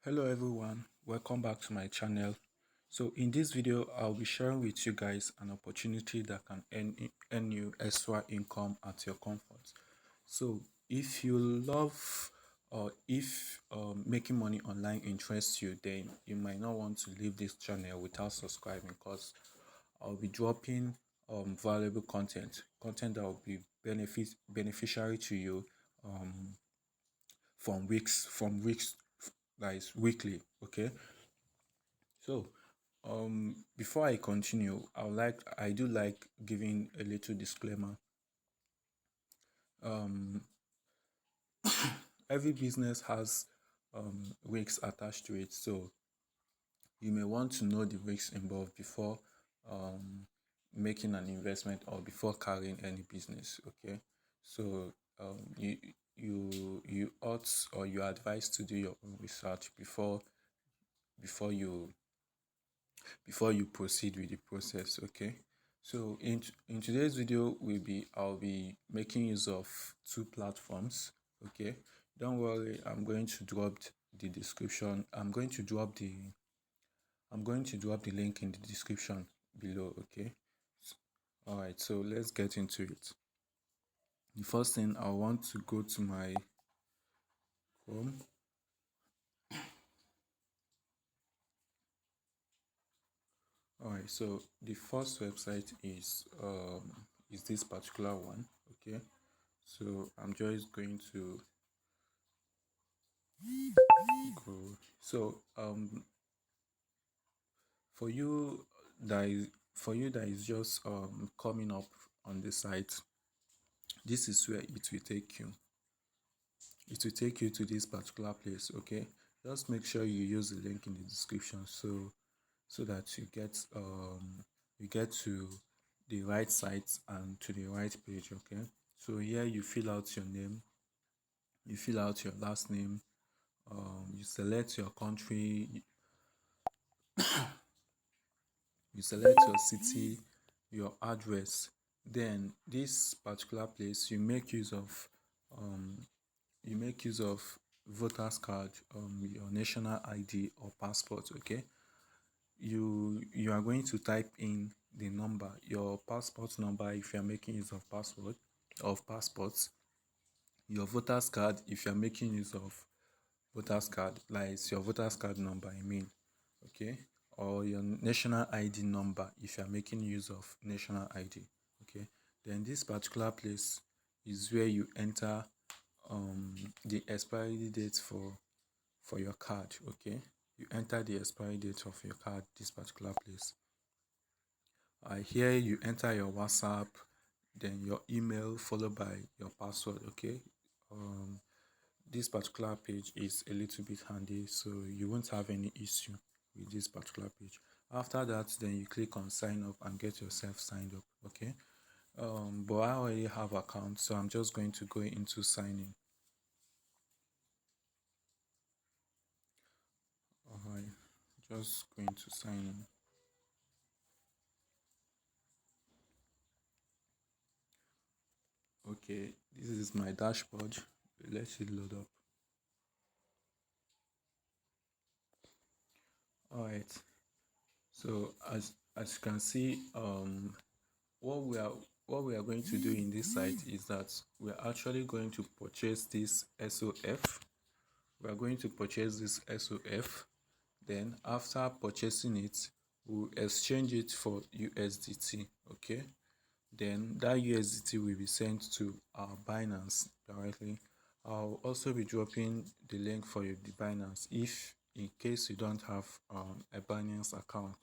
Hello everyone, welcome back to my channel. So in this video I'll be sharing with you guys an opportunity that can earn you extra income at your comfort. So if you love or if making money online interests you, then you might not want to leave this channel without subscribing, because I'll be dropping valuable content that will be beneficiary to you from weeks that is weekly. Okay, so before I continue, I do like giving a little disclaimer. Every business has risks attached to it, so you may want to know the risks involved before making an investment or before carrying any business. Okay, so you ought, or you are advised to do your own research before you before you proceed with the process. Okay, so in today's video I'll be making use of two platforms. Okay, don't worry, I'm going to drop the description. I'm going to drop the link in the description below. Okay, all right, so let's get into it. The first thing, I want to go to my Chrome. All right, so the first website is this particular one. Okay, so I'm just going to go. So for you that is just coming up on the site, this is where it will take you to this particular place. Okay, just make sure you use the link in the description, so that you get to the right site and to the right page. Okay, so here you fill out your name, you fill out your last name, you select your country, you select your city, your address. Then this particular place, you make use of voters card, your national ID or passport. Okay, you are going to type in the number, your passport number if you are making use of passports, your voters card if you are making use of voters card, like it's your voters card number, I mean. Okay, or your national ID number if you are making use of national ID. Okay, then this particular place is where you enter the expiry date for your card. Okay, you enter the expiry date of your card, this particular place. Here you enter your WhatsApp, then your email, followed by your password. Okay, this particular page is a little bit handy, so you won't have any issue with this particular page. After that, then you click on sign up and get yourself signed up. Okay, but I already have account, so I'm just going to go into signing. All right, just going to sign in. Okay, this is my dashboard. Let it load up. All right, so as you can see, what we are going to do in this site is that we're actually going to purchase this SOF. We are going to purchase this SOF. Then after purchasing it, we'll exchange it for USDT. Okay, then that USDT will be sent to our Binance directly. I'll also be dropping the link for the Binance. If in case you don't have a Binance account,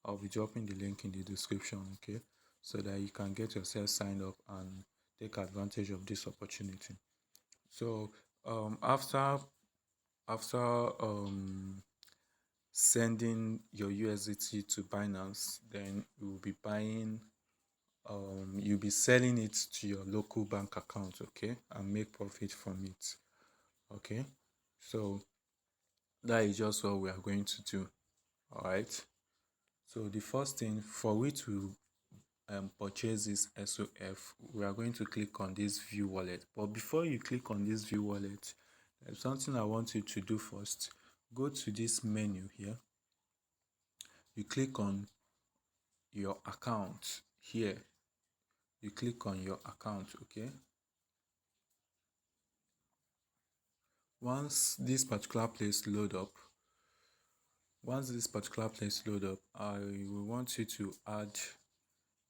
I'll be dropping the link in the description. Okay, so that you can get yourself signed up and take advantage of this opportunity. So after sending your USDT to Binance, then you'll be selling it to your local bank account. Okay, and make profit from it. Okay, so that is just what we are going to do. All right, so the first thing, for we to purchase this SOF, we are going to click on this view wallet. But before you click on this view wallet, there's something I want you to do first. go to this menu here, you click on your account here, you click on your account. Okay, once this particular place load up, I will want you to add,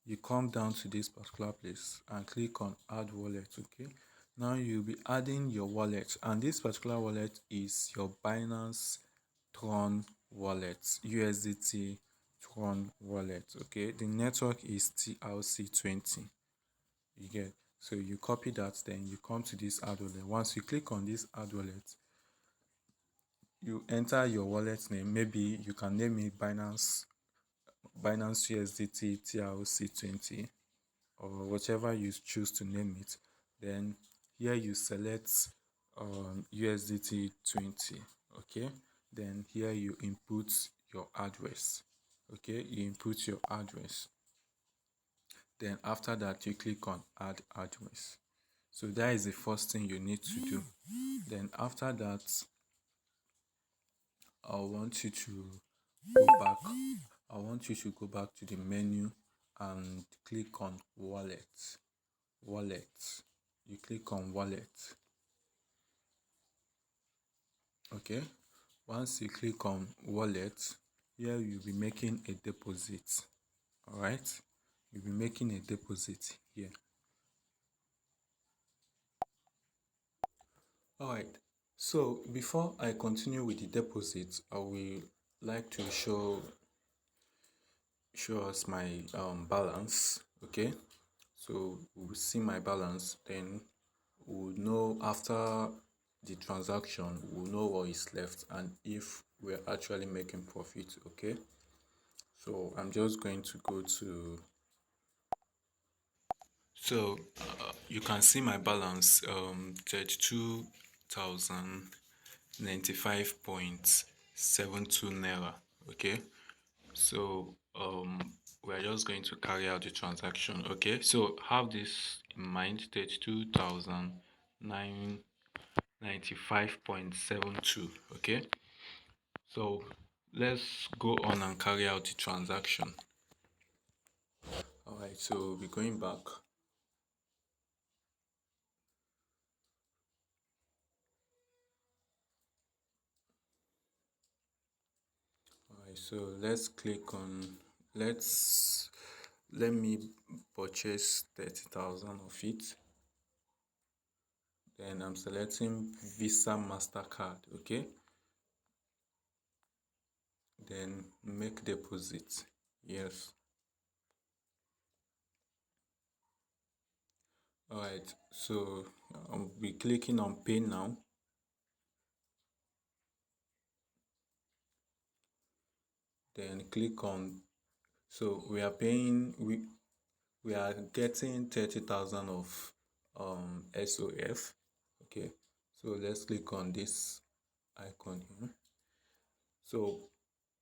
you come down to this particular place and click on add wallet. Okay, now you'll be adding your wallet, and this particular wallet is your Binance Tron wallet, USDT Tron wallet. Okay, the network is TRC20. You get, so you copy that, then you come to this add wallet. Once you click on this add wallet, you enter your wallet name. Maybe you can name it Binance USDT TRC20, or whichever you choose to name it. Then here you select USDT 20. Okay, then here you input your address. Okay, you input your address, then after that you click on add address. So that is the first thing you need to do. Then after that, I want you to go back to the menu and click on wallet. You click on wallet. Okay, once you click on wallet, here you'll be making a deposit. All right, you'll be making a deposit here. All right, so before I continue with the deposit, I will like to show us my balance. Okay, so we'll see my balance, then we'll know after the transaction, we'll know what is left and if we're actually making profit. Okay, so I'm just going to go to, so you can see my balance, 32,095.72 naira. Okay, so we're just going to carry out the transaction. Okay, so have this in mind, 32,995.72. Okay, so let's go on and carry out the transaction. All right, so we're going back. All right, so let's click on, let me purchase 30,000 of it. Then I'm selecting Visa MasterCard. Okay, then make deposit. Yes. All right, so I'll be clicking on pay now. Then click on, so we are paying, we are getting 30,000 of SOF. Okay, so let's click on this icon here. So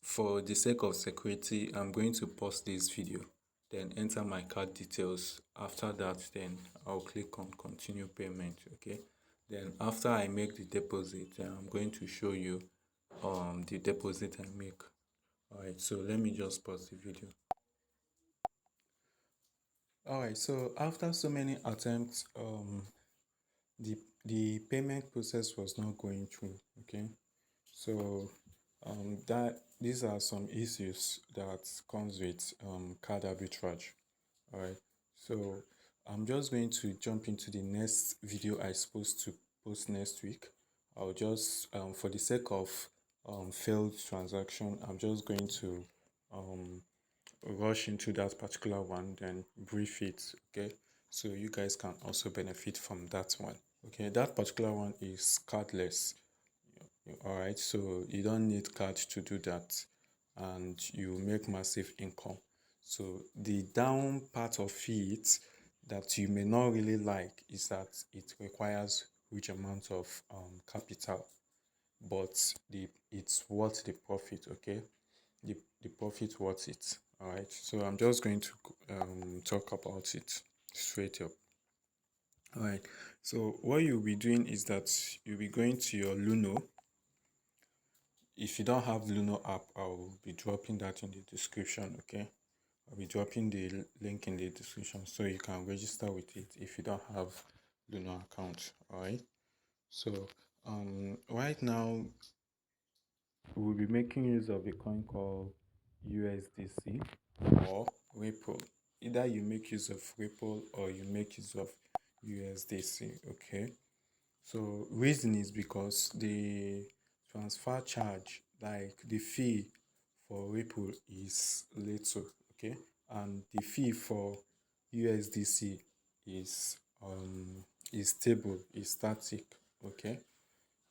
for the sake of security, I'm going to pause this video, then enter my card details. After that, then I'll click on continue payment. Okay, then after I make the deposit, I'm going to show you the deposit I make. All right, so let me just pause the video. All right, so after so many attempts, the payment process was not going through. Okay, so that these are some issues that comes with card arbitrage. All right, so I'm just going to jump into the next video I supposed to post next week. I'll just for the sake of failed transaction, I'm just going to rush into that particular one, then brief it. Okay, so you guys can also benefit from that one. Okay, that particular one is cardless. All right, so you don't need card to do that, and you make massive income. So the down part of it that you may not really like is that it requires huge amount of capital, but it's worth the profit. Okay, the profit worth it. All right, so I'm just going to talk about it straight up. All right, so what you'll be doing is that you'll be going to your Luno. if you don't have Luno app, I'll be dropping that in the description. Okay, I'll be dropping the link in the description so you can register with it if you don't have Luno account. All right. So right now we'll be making use of a coin called USDC or Ripple. Either you make use of Ripple or you make use of USDC. Okay. So reason is because the transfer charge, like the fee for Ripple is little, okay, and the fee for USDC is stable, is static, okay.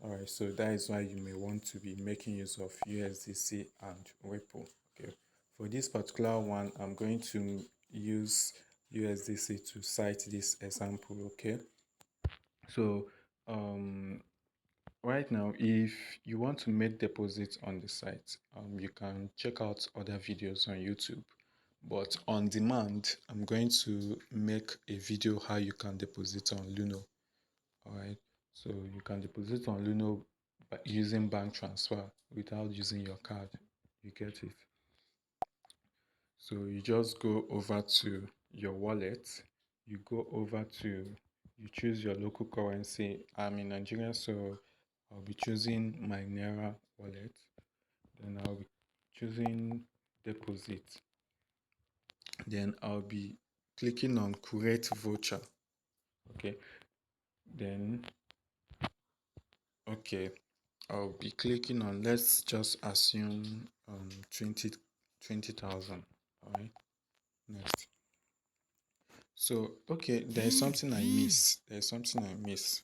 All right, so that is why you may want to be making use of USDC and Ripple, okay. For this particular one, I'm going to use USDC to cite this example, okay. So right now, if you want to make deposits on the site, you can check out other videos on YouTube. But on demand, I'm going to make a video how you can deposit on Luno. All right. So you can deposit on Luno by using bank transfer without using your card. You get it? So you just go over to your wallet. You go over to, you choose your local currency. I'm in Nigeria, so I'll be choosing my Naira wallet. Then I'll be choosing deposit. Then I'll be clicking on create voucher. Okay. Then, okay, I'll be clicking on, let's just assume 20,000. All right. Next. So, okay, there's something I miss.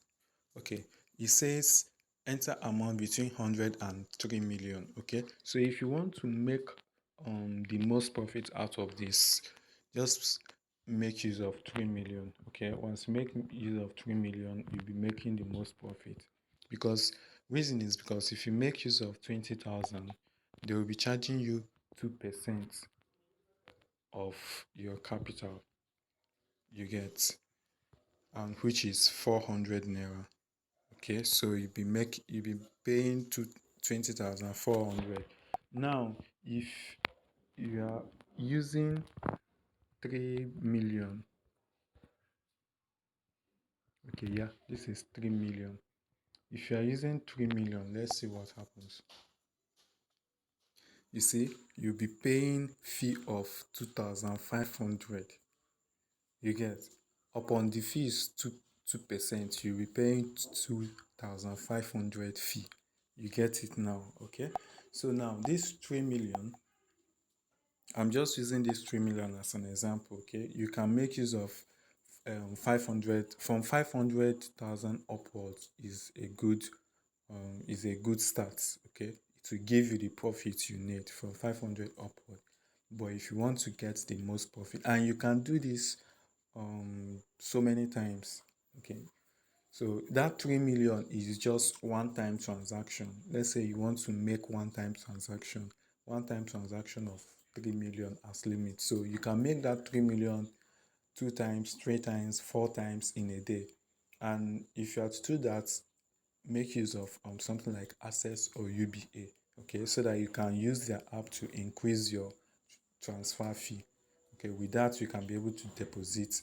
Okay, it says enter amount between 100 and 3 million. Okay, so if you want to make the most profit out of this, just make use of 3 million. Okay, once you make use of 3 million, you'll be making the most profit. Because reason is because if you make use of 20,000, they will be charging you 2% of your capital. You get, and which is 400 naira. Okay, so you'll be paying to 20,400. Now, if you are using 3 million, okay, yeah, this is 3 million. If you are using 3 million, let's see what happens. You see, you'll be paying fee of 2,500. You get, upon the fee is 2%, you'll be paying 2,500 fee. You get it now, okay? So now this 3 million, I'm just using this 3 million as an example, okay? You can make use of 500, from 500,000 upwards is a good start, okay? It will give you the profit you need from 500 upward. But if you want to get the most profit, and you can do this so many times, okay? So that 3 million is just one-time transaction. Let's say you want to make one-time transaction of 3 million as limit. So you can make that 3 million 2 times, 3 times, 4 times in a day. And if you are to do that, make use of something like Access or UBA, okay, so that you can use their app to increase your transfer fee. Okay, with that you can be able to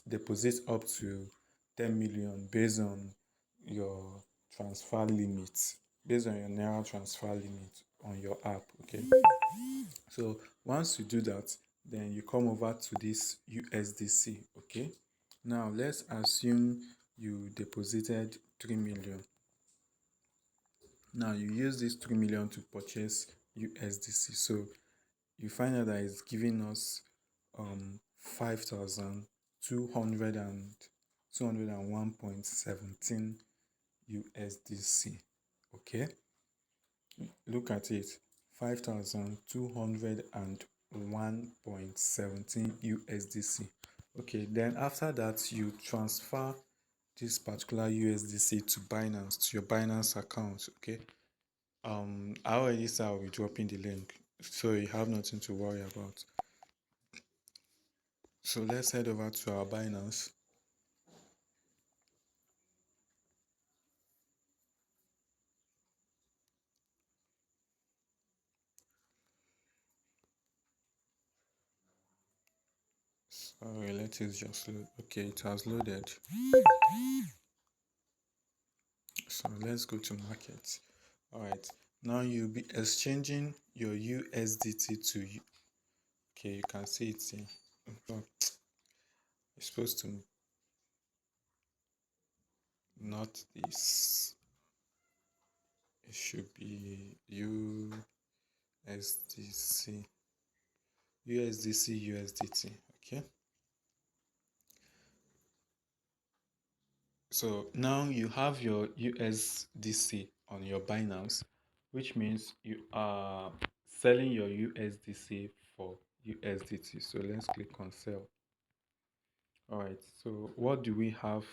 deposit up to 10 million based on your transfer limit, based on your Naira transfer limit on your app. Okay, so once you do that, then you come over to this USDC. Okay, now let's assume you deposited 3 million. Now you use this 3 million to purchase USDC. So you find out that it's giving us 5,200 and 201.17 USDC. Okay, look at it, 5,201.17 USDC. Okay, then after that you transfer this particular USDC to Binance, to your Binance account. Okay, I already said I'll be dropping the link, so you have nothing to worry about. So let's head over to our Binance. Sorry, let it just load. Okay, it has loaded. So let's go to market. All right, now you'll be exchanging your USDT to okay, you can see it here. Oh, it's supposed to not this. It should be USDC, USDT. Okay. So now you have your USDC on your Binance, which means you are selling your USDC for USDT. So let's click on sell. All right. So what do we have?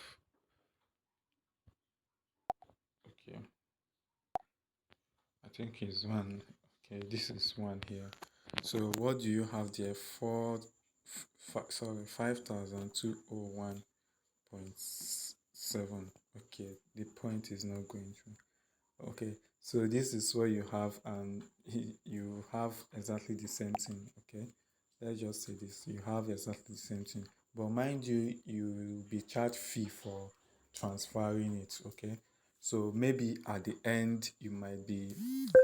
Okay. I think it's one. Okay, this is one here. So what do you have there? Sorry, 5,201.7. Okay, the point is not going through. Okay, so this is what you have, and you have exactly the same thing. Okay, let's just say this: you have exactly the same thing, but mind you, you will be charged fee for transferring it. Okay, so maybe at the end you might be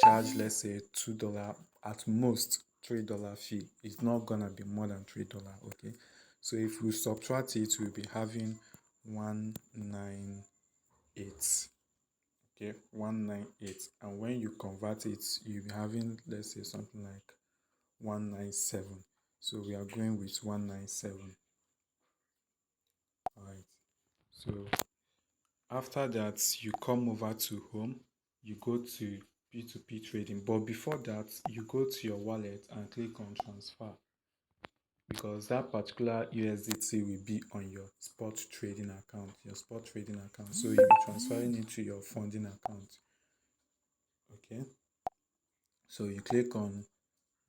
charged, let's say $2, at most $3 fee. It's not gonna be more than $3. Okay, so if we subtract it, we'll be having 198. Okay, 198, and when you convert it, you'll be having, let's say, something like 197. So we are going with 197. All right, so after that, you come over to home, you go to P2P trading, but before that, you go to your wallet and click on transfer, because that particular USDT will be on your spot trading account, so you'll be transferring it to your funding account. Okay, so you click on,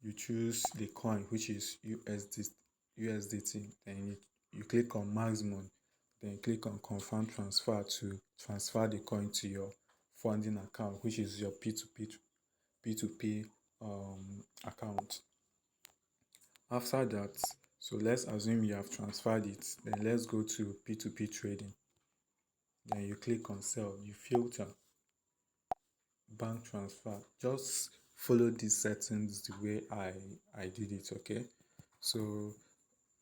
you choose the coin, which is USDT, then you click on maximum, then click on confirm transfer to transfer the coin to your funding account, which is your P2P account. After that, so let's assume you have transferred it, then let's go to P2P trading. Then you click on sell, you filter bank transfer. Just follow these settings the way I did it. Okay, so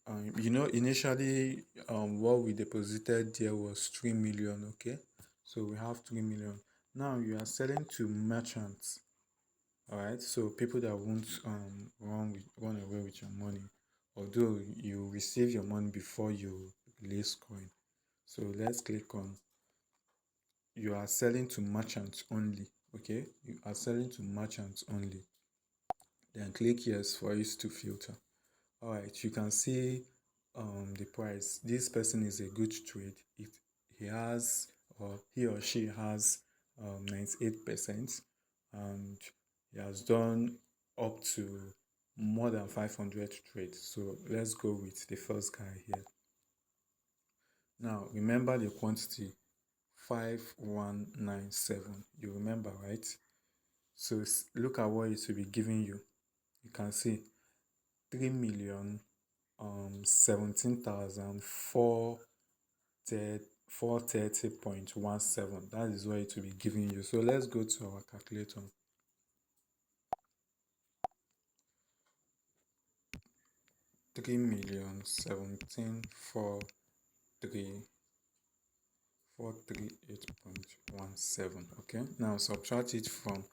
initially what we deposited there was 3 million. Okay, so we have 3 million. Now you are selling to merchants. All right, so people that won't run away with your money, although you receive your money before you release coin. So let's click on, you are selling to merchants only. Okay, you are selling to merchants only, then click yes for it to filter. All right, you can see the price. This person is a good trade. He has, or he or she has 98%, and he has done up to more than 500 trades. So let's go with the first guy here. Now remember the quantity 5197. You remember, right? So look at what it will be giving you. You can see 3,017,430.17. That is what it will be giving you. So let's go to our calculator. 3,017,438.17. Okay, now subtract it from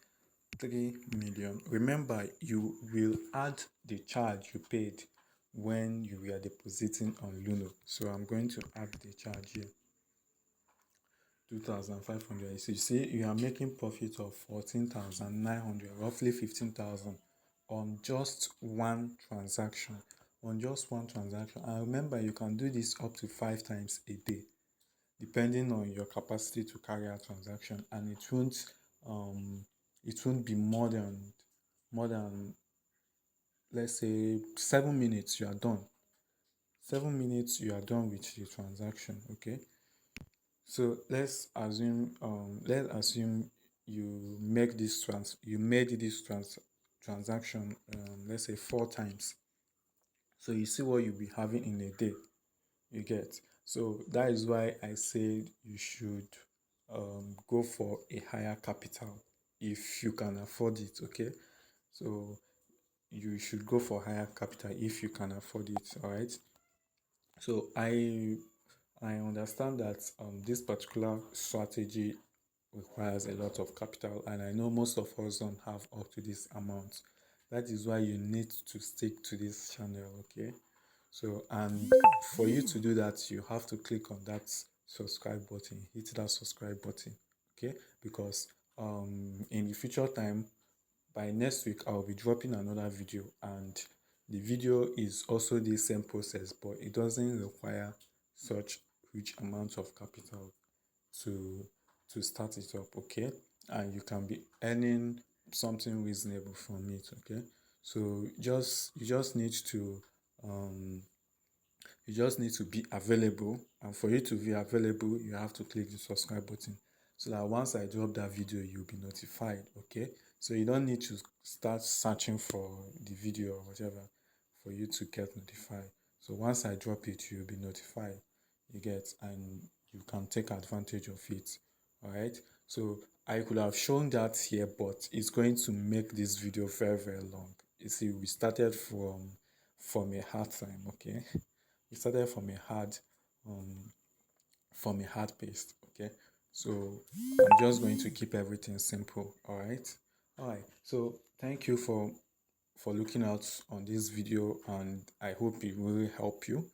3 million. Remember, you will add the charge you paid when you were depositing on Luno. So I'm going to add the charge here, 2,500. So you see, you are making profit of 14,900, roughly 15,000 on just one transaction. And remember, you can do this up to 5 times a day, depending on your capacity to carry out transaction, and it won't be more than let's say 7 minutes. You are done. 7 minutes, you are done with the transaction. Okay, so let's assume you made this transaction let's say 4 times. So you see what you'll be having in a day. You get. So that is why I said you should go for a higher capital if you can afford it. Okay. So you should go for higher capital if you can afford it. All right. So I understand that this particular strategy requires a lot of capital, and I know most of us don't have up to this amount. That is why you need to stick to this channel. Okay. So, and for you to do that, you have to click on that subscribe button, hit that subscribe button. Okay. Because in the future time, by next week I'll be dropping another video, and the video is also the same process, but it doesn't require such huge amount of capital to start it up. Okay. And you can be earning something reasonable from it. Okay. So you just need to be available, and for you to be available you have to click the subscribe button, so that once I drop that video you'll be notified. Okay. So you don't need to start searching for the video or whatever for you to get notified. So once I drop it you'll be notified. You get. And you can take advantage of it. All right. So I could have shown that here, but it's going to make this video very, very long. You see, we started from a hard time. Okay. We started from a hard paste. Okay. So I'm just going to keep everything simple. All right. So thank you for looking out on this video, and I hope it will help you.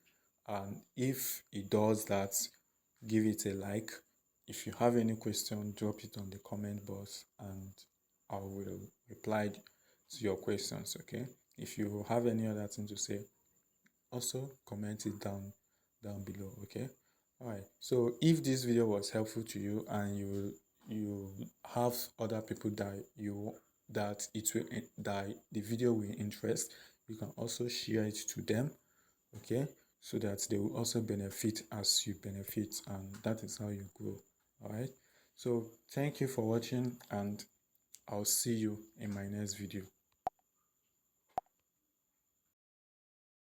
And if it does that, give it a like. If you have any question, drop it on the comment box, and I will reply to your questions. Okay. If you have any other thing to say, also comment it down below. Okay. All right. So if this video was helpful to you, and you have other people that the video will interest, you can also share it to them. Okay. So that they will also benefit as you benefit, and that is how you grow. All right. So thank you for watching, and I'll see you in my next video.